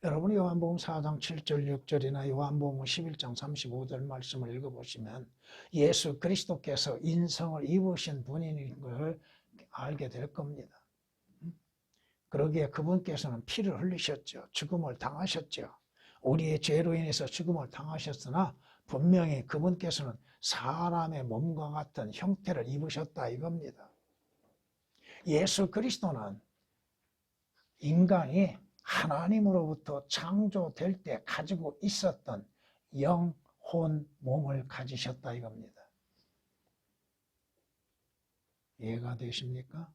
여러분이 요한복음 4장 7절 6절이나 요한복음 11장 35절 말씀을 읽어보시면 예수 그리스도께서 인성을 입으신 분인 걸 알게 될 겁니다. 그러기에 그분께서는 피를 흘리셨죠. 죽음을 당하셨죠. 우리의 죄로 인해서 죽음을 당하셨으나 분명히 그분께서는 사람의 몸과 같은 형태를 입으셨다 이겁니다. 예수 그리스도는 인간이 하나님으로부터 창조될 때 가지고 있었던 영, 혼, 몸을 가지셨다 이겁니다. 이해가 되십니까?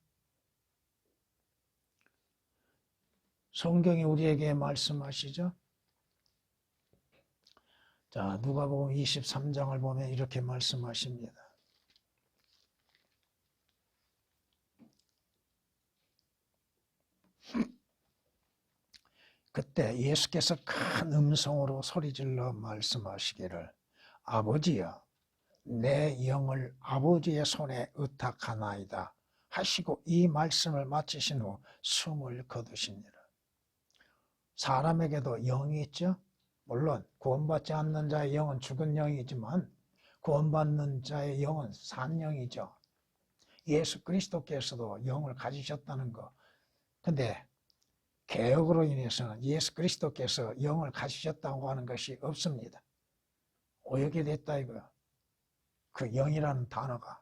성경이 우리에게 말씀하시죠. 자, 누가복음 23장을 보면 이렇게 말씀하십니다. 그때 예수께서 큰 음성으로 소리질러 말씀하시기를 아버지여 내 영을 아버지의 손에 의탁하나이다 하시고 이 말씀을 마치신 후 숨을 거두시니라. 사람에게도 영이 있죠. 물론 구원받지 않는 자의 영은 죽은 영이지만 구원받는 자의 영은 산 영이죠. 예수 그리스도께서도 영을 가지셨다는 거. 근데 개혁으로 인해서는 예수 그리스도께서 영을 가지셨다고 하는 것이 없습니다. 오역이 됐다 이거야. 그 영이라는 단어가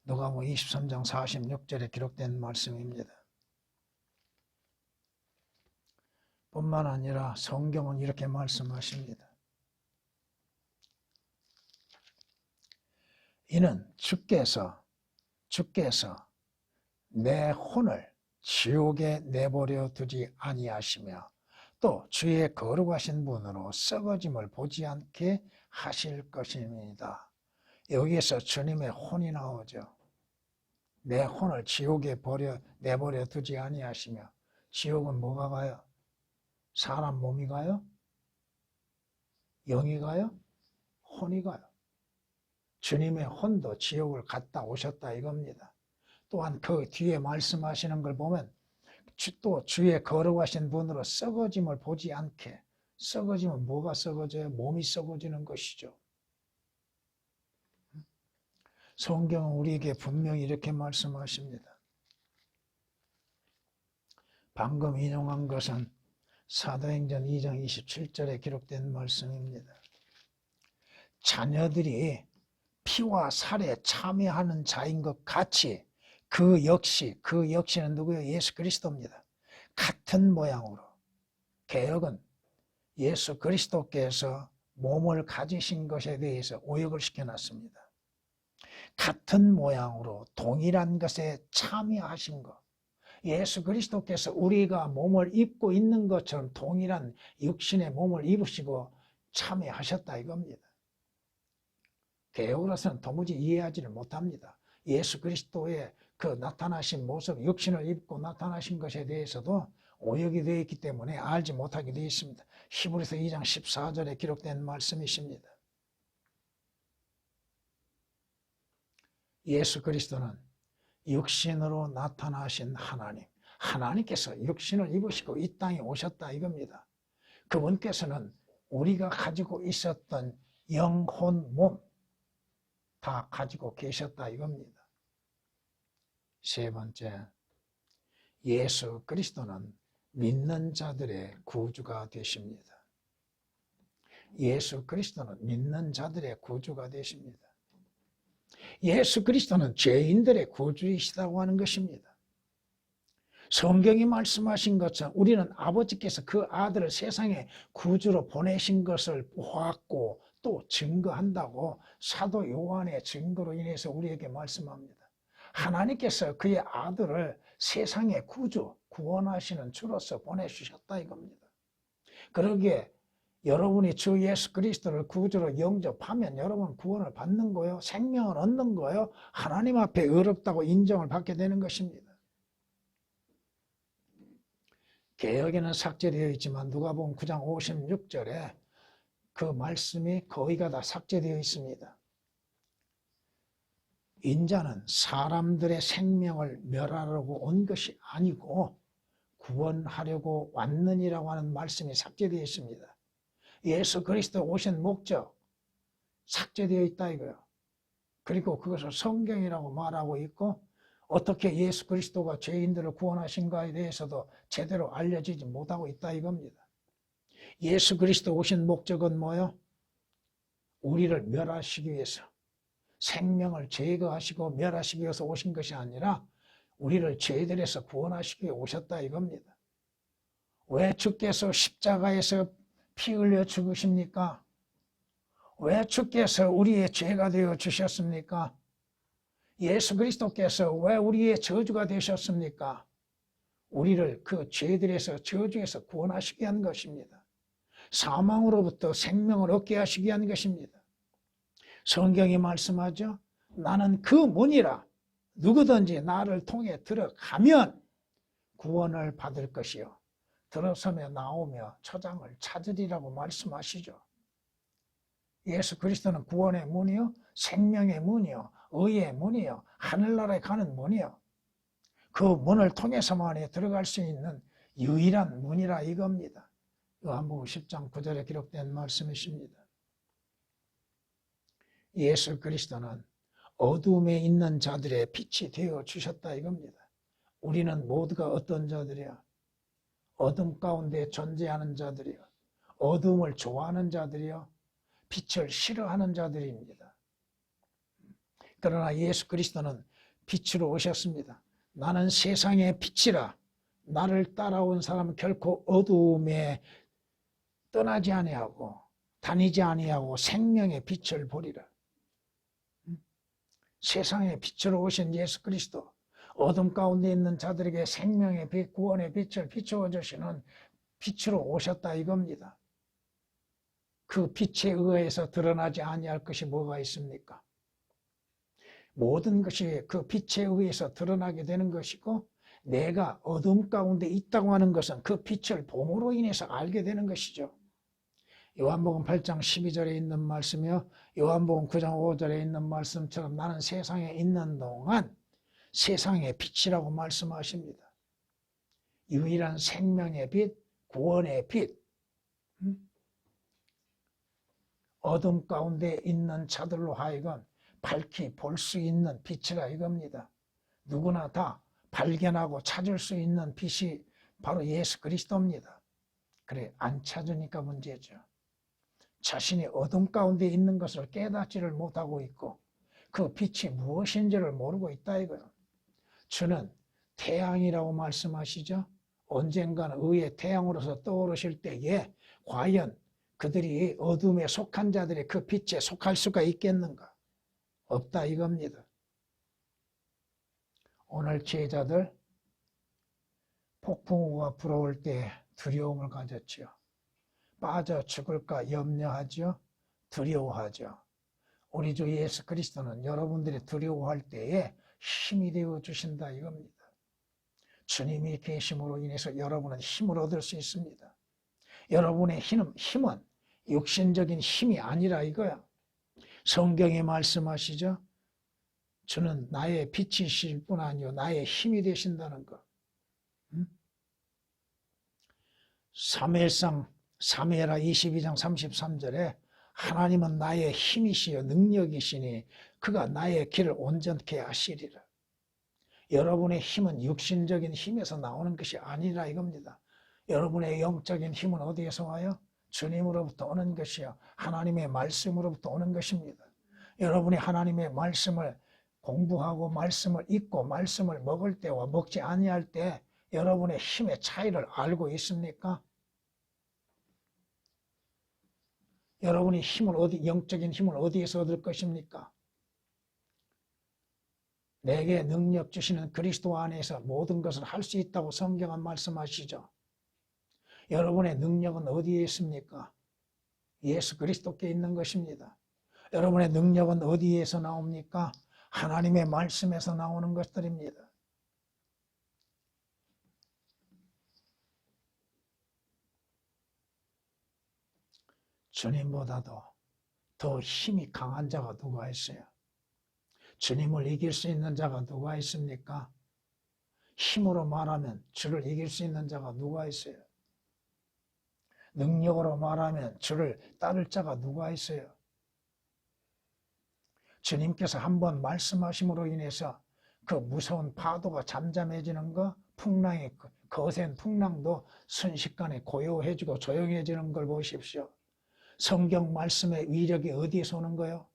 누가복음 23장 46절에 기록된 말씀입니다. 뿐만 아니라 성경은 이렇게 말씀하십니다. 이는 주께서 내 혼을 지옥에 내버려 두지 아니하시며 또 주의 거룩하신 분으로 썩어짐을 보지 않게 하실 것입니다. 여기에서 주님의 혼이 나오죠. 내 혼을 지옥에 내버려 두지 아니하시며 지옥은 뭐가 가요? 사람 몸이 가요? 영이 가요? 혼이 가요. 주님의 혼도 지옥을 갔다 오셨다 이겁니다. 또한 그 뒤에 말씀하시는 걸 보면 또 주의 거룩하신 분으로 썩어짐을 보지 않게. 썩어지면 뭐가 썩어져요? 몸이 썩어지는 것이죠. 성경은 우리에게 분명히 이렇게 말씀하십니다. 방금 인용한 것은 사도행전 2장 27절에 기록된 말씀입니다. 자녀들이 피와 살에 참여하는 자인 것 같이 그 역시는 누구예요? 예수 그리스도입니다. 같은 모양으로. 개역은 예수 그리스도께서 몸을 가지신 것에 대해서 오역을 시켜놨습니다. 같은 모양으로 동일한 것에 참여하신 것. 예수 그리스도께서 우리가 몸을 입고 있는 것처럼 동일한 육신의 몸을 입으시고 참여하셨다 이겁니다. 개혁으로서는 도무지 이해하지를 못합니다. 예수 그리스도의 그 나타나신 모습, 육신을 입고 나타나신 것에 대해서도 오역이 되어 있기 때문에 알지 못하게 되어 있습니다. 히브리서 2장 14절에 기록된 말씀이십니다. 예수 그리스도는 육신으로 나타나신 하나님께서 육신을 입으시고 이 땅에 오셨다 이겁니다. 그분께서는 우리가 가지고 있었던 영혼, 몸 다 가지고 계셨다 이겁니다. 세 번째, 예수 그리스도는 믿는 자들의 구주가 되십니다. 예수 그리스도는 믿는 자들의 구주가 되십니다. 예수 그리스도는 죄인들의 구주이시다고 하는 것입니다. 성경이 말씀하신 것처럼 우리는 아버지께서 그 아들을 세상에 구주로 보내신 것을 보았고 또 증거한다고 사도 요한의 증거로 인해서 우리에게 말씀합니다. 하나님께서 그의 아들을 세상의 구원하시는 주로서 보내주셨다 이겁니다. 그러기에 여러분이 주 예수 그리스도를 구주로 영접하면 여러분 구원을 받는 거예요. 생명을 얻는 거예요. 하나님 앞에 의롭다고 인정을 받게 되는 것입니다. 개역에는 삭제되어 있지만 누가복음 9장 56절에 그 말씀이 거의가 다 삭제되어 있습니다. 인자는 사람들의 생명을 멸하려고 온 것이 아니고 구원하려고 왔느니라고 하는 말씀이 삭제되어 있습니다. 예수 그리스도 오신 목적 삭제되어 있다 이거예요. 그리고 그것을 성경이라고 말하고 있고 어떻게 예수 그리스도가 죄인들을 구원하신가에 대해서도 제대로 알려지지 못하고 있다 이겁니다. 예수 그리스도 오신 목적은 뭐예요? 우리를 멸하시기 위해서, 생명을 제거하시고 멸하시기 위해서 오신 것이 아니라 우리를 죄들에서 구원하시기 위해 오셨다 이겁니다. 왜 주께서 십자가에서 피 흘려 죽으십니까? 왜 주께서 우리의 죄가 되어 주셨습니까? 예수 그리스도께서 왜 우리의 저주가 되셨습니까? 우리를 그 죄들에서 저주에서 구원하시게 한 것입니다. 사망으로부터 생명을 얻게 하시게 한 것입니다. 성경이 말씀하죠. 나는 그 문이라 누구든지 나를 통해 들어가면 구원을 받을 것이요 들어서며 나오며 초장을 찾으리라고 말씀하시죠. 예수 그리스도는 구원의 문이요, 생명의 문이요, 의의 문이요, 하늘나라에 가는 문이요. 그 문을 통해서만이 들어갈 수 있는 유일한 문이라 이겁니다. 요한복음 10장 9절에 기록된 말씀이십니다. 예수 그리스도는 어둠에 있는 자들의 빛이 되어 주셨다 이겁니다. 우리는 모두가 어떤 자들이야? 어둠 가운데 존재하는 자들이요, 어둠을 좋아하는 자들이요, 빛을 싫어하는 자들입니다. 그러나 예수 그리스도는 빛으로 오셨습니다. 나는 세상의 빛이라. 나를 따라온 사람은 결코 어두움에 떠나지 아니하고 다니지 아니하고 생명의 빛을 보리라. 세상의 빛으로 오신 예수 그리스도, 어둠 가운데 있는 자들에게 생명의 빛, 구원의 빛을 비추어 주시는 빛으로 오셨다 이겁니다. 그 빛에 의해서 드러나지 아니할 것이 뭐가 있습니까? 모든 것이 그 빛에 의해서 드러나게 되는 것이고, 내가 어둠 가운데 있다고 하는 것은 그 빛을 봄으로 인해서 알게 되는 것이죠. 요한복음 8장 12절에 있는 말씀이요, 요한복음 9장 5절에 있는 말씀처럼 나는 세상에 있는 동안 세상의 빛이라고 말씀하십니다. 유일한 생명의 빛, 구원의 빛, 어둠 가운데 있는 자들로 하여금 밝히 볼 수 있는 빛이라 이겁니다. 누구나 다 발견하고 찾을 수 있는 빛이 바로 예수 그리스도입니다. 그래, 안 찾으니까 문제죠. 자신이 어둠 가운데 있는 것을 깨닫지를 못하고 있고 그 빛이 무엇인지를 모르고 있다 이거예요. 주는 태양이라고 말씀하시죠. 언젠가는 의의 태양으로서 떠오르실 때에 과연 그들이 어둠에 속한 자들이 그 빛에 속할 수가 있겠는가? 없다 이겁니다. 오늘 제자들 폭풍우가 불어올 때 두려움을 가졌지요. 빠져 죽을까 염려하죠. 두려워하죠. 우리 주 예수 그리스도는 여러분들이 두려워할 때에 힘이 되어 주신다 이겁니다. 주님이 계심으로 인해서 여러분은 힘을 얻을 수 있습니다. 여러분의 힘은 육신적인 힘이 아니라 이거야. 성경에 말씀하시죠. 주는 나의 빛이실 뿐 아니요 나의 힘이 되신다는 것. 사무엘상 22장 33절에 하나님은 나의 힘이시여 능력이시니 그가 나의 길을 온전케 하시리라. 여러분의 힘은 육신적인 힘에서 나오는 것이 아니라 이겁니다. 여러분의 영적인 힘은 어디에서 와요? 주님으로부터 오는 것이요 하나님의 말씀으로부터 오는 것입니다. 여러분이 하나님의 말씀을 공부하고 말씀을 읽고 말씀을 먹을 때와 먹지 아니할 때 여러분의 힘의 차이를 알고 있습니까? 여러분이 영적인 힘을 어디에서 얻을 것입니까? 내게 능력 주시는 그리스도 안에서 모든 것을 할 수 있다고 성경은 말씀하시죠. 여러분의 능력은 어디에 있습니까? 예수 그리스도께 있는 것입니다. 여러분의 능력은 어디에서 나옵니까? 하나님의 말씀에서 나오는 것들입니다. 주님보다도 더 힘이 강한 자가 누가 있어요? 주님을 이길 수 있는 자가 누가 있습니까? 힘으로 말하면 주를 이길 수 있는 자가 누가 있어요? 능력으로 말하면 주를 따를 자가 누가 있어요? 주님께서 한번 말씀하심으로 인해서 그 무서운 파도가 잠잠해지는 거, 풍랑이 거센 풍랑도 순식간에 고요해지고 조용해지는 걸 보십시오. 성경 말씀의 위력이 어디에서 오는 거예요?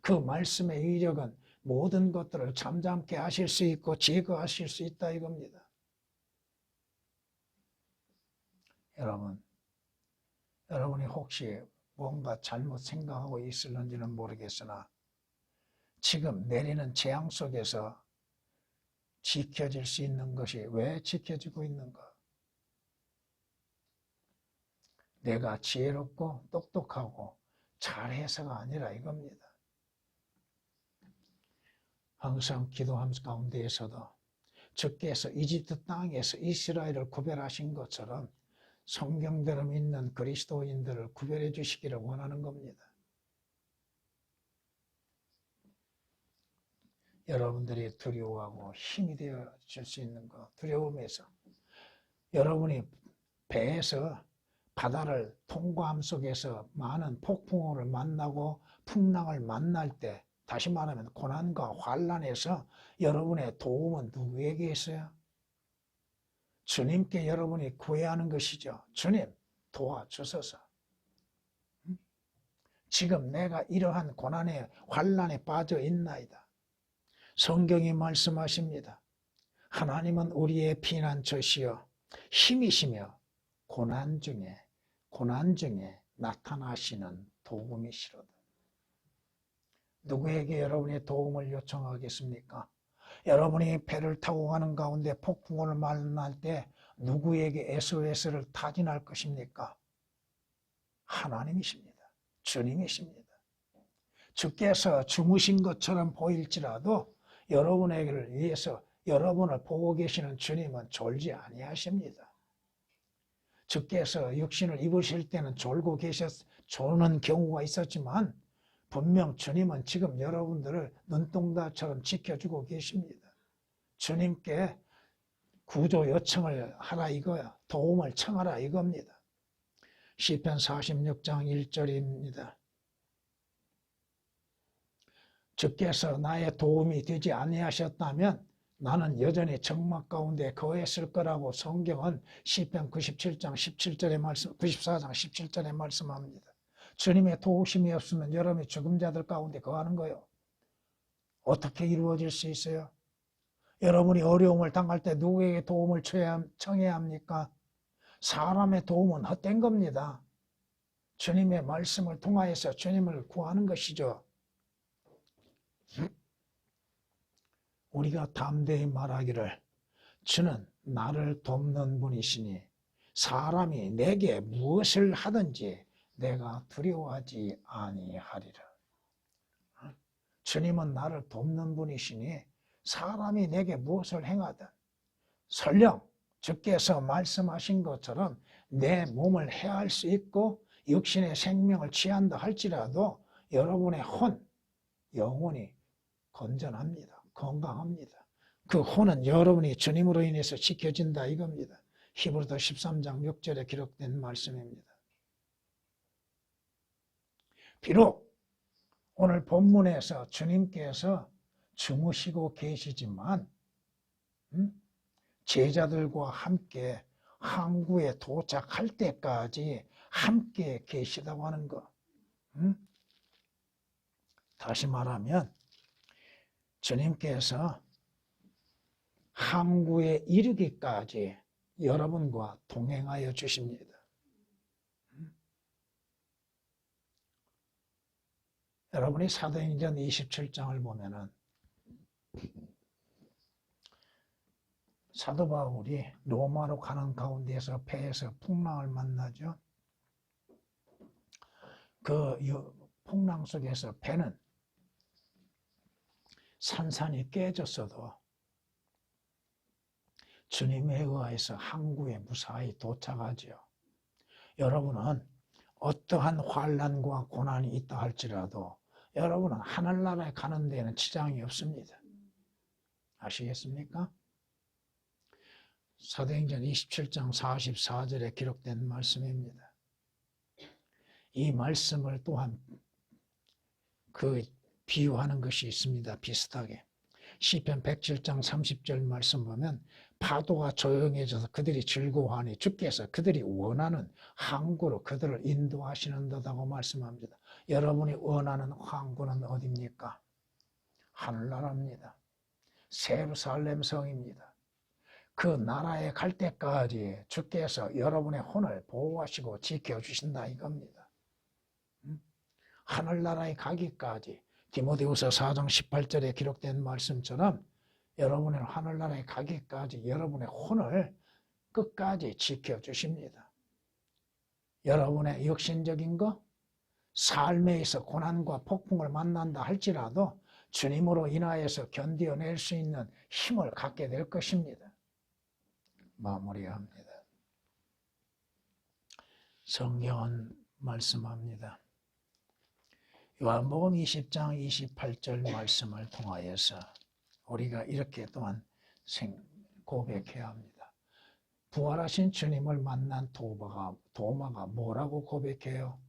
그 말씀의 위력은 모든 것들을 잠잠케 하실 수 있고 제거하실 수 있다 이겁니다. 여러분이 혹시 뭔가 잘못 생각하고 있을는지는 모르겠으나 지금 내리는 재앙 속에서 지켜질 수 있는 것이 왜 지켜지고 있는가? 내가 지혜롭고 똑똑하고 잘해서가 아니라 이겁니다. 항상 기도함 가운데에서도 주께서 이집트 땅에서 이스라엘을 구별하신 것처럼 성경대로 믿는 그리스도인들을 구별해 주시기를 원하는 겁니다. 여러분들이 두려워하고 힘이 되어 줄 수 있는 것, 두려움에서 여러분이 배에서 바다를 통과함 속에서 많은 폭풍우를 만나고 풍랑을 만날 때, 다시 말하면 고난과 환난에서 여러분의 도움은 누구에게 있어요? 주님께 여러분이 구해야 하는 것이죠. 주님 도와주소서. 지금 내가 이러한 고난에 환난에 빠져 있나이다. 성경이 말씀하십니다. 하나님은 우리의 피난처시여 힘이시며 고난 중에 나타나시는 도움이시로다. 누구에게 여러분의 도움을 요청하겠습니까? 여러분이 배를 타고 가는 가운데 폭풍우를 만날 때 누구에게 SOS를 타진할 것입니까? 하나님이십니다. 주님이십니다. 주께서 주무신 것처럼 보일지라도 여러분에게를 위해서 여러분을 보고 계시는 주님은 졸지 아니하십니다. 주께서 육신을 입으실 때는 졸는 경우가 있었지만 분명 주님은 지금 여러분들을 눈동자처럼 지켜주고 계십니다. 주님께 구조 요청을 하라 이거야. 도움을 청하라 이겁니다. 시편 46장 1절입니다. 주께서 나의 도움이 되지 아니하셨다면 나는 여전히 적막 가운데 거했을 거라고 성경은 시편 97장 17절의 말씀, 94장 17절에 말씀합니다. 주님의 도우심이 없으면 여러분이 죽은 자들 가운데 거하는 거예요. 어떻게 이루어질 수 있어요? 여러분이 어려움을 당할 때 누구에게 도움을 청해야 합니까? 사람의 도움은 헛된 겁니다. 주님의 말씀을 통하여서 주님을 구하는 것이죠. 우리가 담대히 말하기를 주는 나를 돕는 분이시니 사람이 내게 무엇을 하든지 내가 두려워하지 아니하리라. 주님은 나를 돕는 분이시니 사람이 내게 무엇을 행하든 설령 주께서 말씀하신 것처럼 내 몸을 해할 수 있고 육신의 생명을 취한다 할지라도 여러분의 영혼이 건전합니다. 건강합니다. 그 혼은 여러분이 주님으로 인해서 지켜진다 이겁니다. 히브리서 13장 6절에 기록된 말씀입니다. 비록 오늘 본문에서 주님께서 주무시고 계시지만 제자들과 함께 항구에 도착할 때까지 함께 계시다고 하는 것. 다시 말하면 주님께서 항구에 이르기까지 여러분과 동행하여 주십니다. 여러분이 사도행전 27장을 보면은 사도 바울이 로마로 가는 가운데서 배에서 풍랑을 만나죠. 그 풍랑 속에서 배는 산산이 깨졌어도 주님에 의하여서 항구에 무사히 도착하지요. 여러분은 어떠한 환난과 고난이 있다 할지라도 여러분은 하늘나라에 가는 데에는 지장이 없습니다. 아시겠습니까? 사도행전 27장 44절에 기록된 말씀입니다. 이 말씀을 또한 비유하는 것이 있습니다. 비슷하게. 시편 107장 30절 말씀 보면 파도가 조용해져서 그들이 즐거워하니 주께서 그들이 원하는 항구로 그들을 인도하시는 듯하고 말씀합니다. 여러분이 원하는 항구는 어디입니까? 하늘나라입니다. 예루살렘 성입니다. 그 나라에 갈 때까지 주께서 여러분의 혼을 보호하시고 지켜주신다 이겁니다. 하늘나라에 가기까지 디모데후서 4장 18절에 기록된 말씀처럼 여러분의 하늘나라에 가기까지 여러분의 혼을 끝까지 지켜주십니다. 여러분의 육신적인 것, 삶에 있어 고난과 폭풍을 만난다 할지라도 주님으로 인하여서 견뎌낼 수 있는 힘을 갖게 될 것입니다. 마무리합니다. 성경은 말씀합니다. 요한복음 20장 28절 말씀을 통하여서 우리가 이렇게 또한 고백해야 합니다. 부활하신 주님을 만난 도마가 뭐라고 고백해요?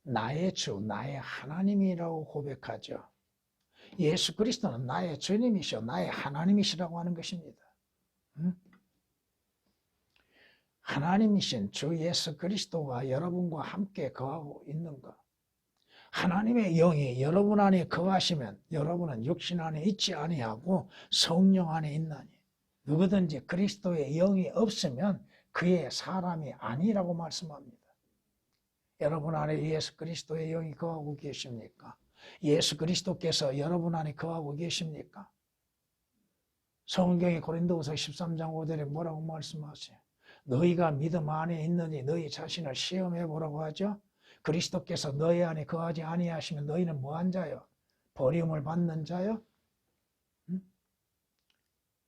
나의 주, 나의 하나님이라고 고백하죠. 예수 그리스도는 나의 주님이시오, 나의 하나님이시라고 하는 것입니다. 하나님이신 주 예수 그리스도가 여러분과 함께 거하고 있는가? 하나님의 영이 여러분 안에 거하시면 여러분은 육신 안에 있지 아니하고 성령 안에 있나니 누구든지 그리스도의 영이 없으면 그의 사람이 아니라고 말씀합니다. 여러분 안에 예수 그리스도의 영이 거하고 계십니까? 예수 그리스도께서 여러분 안에 거하고 계십니까? 성경의 고린도후서 13장 5절에 뭐라고 말씀하세요? 너희가 믿음 안에 있느니 너희 자신을 시험해 보라고 하죠. 그리스도께서 너희 안에 거하지 아니하시면 너희는 뭐한 자요? 버림을 받는 자요?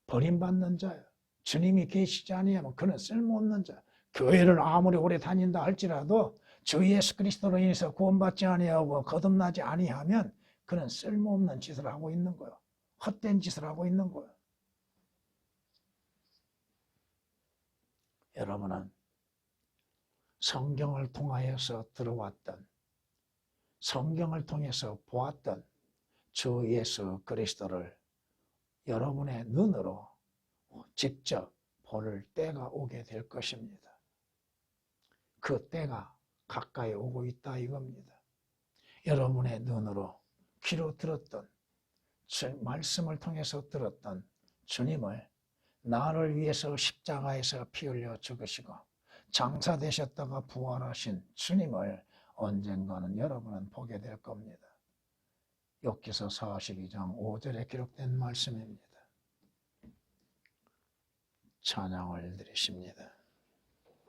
버림받는 자요. 주님이 계시지 아니하면 그는 쓸모없는 자. 교회를 아무리 오래 다닌다 할지라도 주 예수 그리스도로 인해서 구원받지 아니하고 거듭나지 아니하면 그는 쓸모없는 짓을 하고 있는 거예요. 헛된 짓을 하고 있는 거예요. 여러분은 성경을 통하여서 들어왔던, 성경을 통해서 보았던 주 예수 그리스도를 여러분의 눈으로 직접 볼 때가 오게 될 것입니다. 그 때가 가까이 오고 있다 이겁니다. 여러분의 눈으로 귀로 들었던, 말씀을 통해서 들었던 주님을 나를 위해서 십자가에서 피 흘려 죽으시고 장사되셨다가 부활하신 주님을 언젠가는 여러분은 보게 될 겁니다. 욥기서 42장 5절에 기록된 말씀입니다. 찬양을 드리십니다.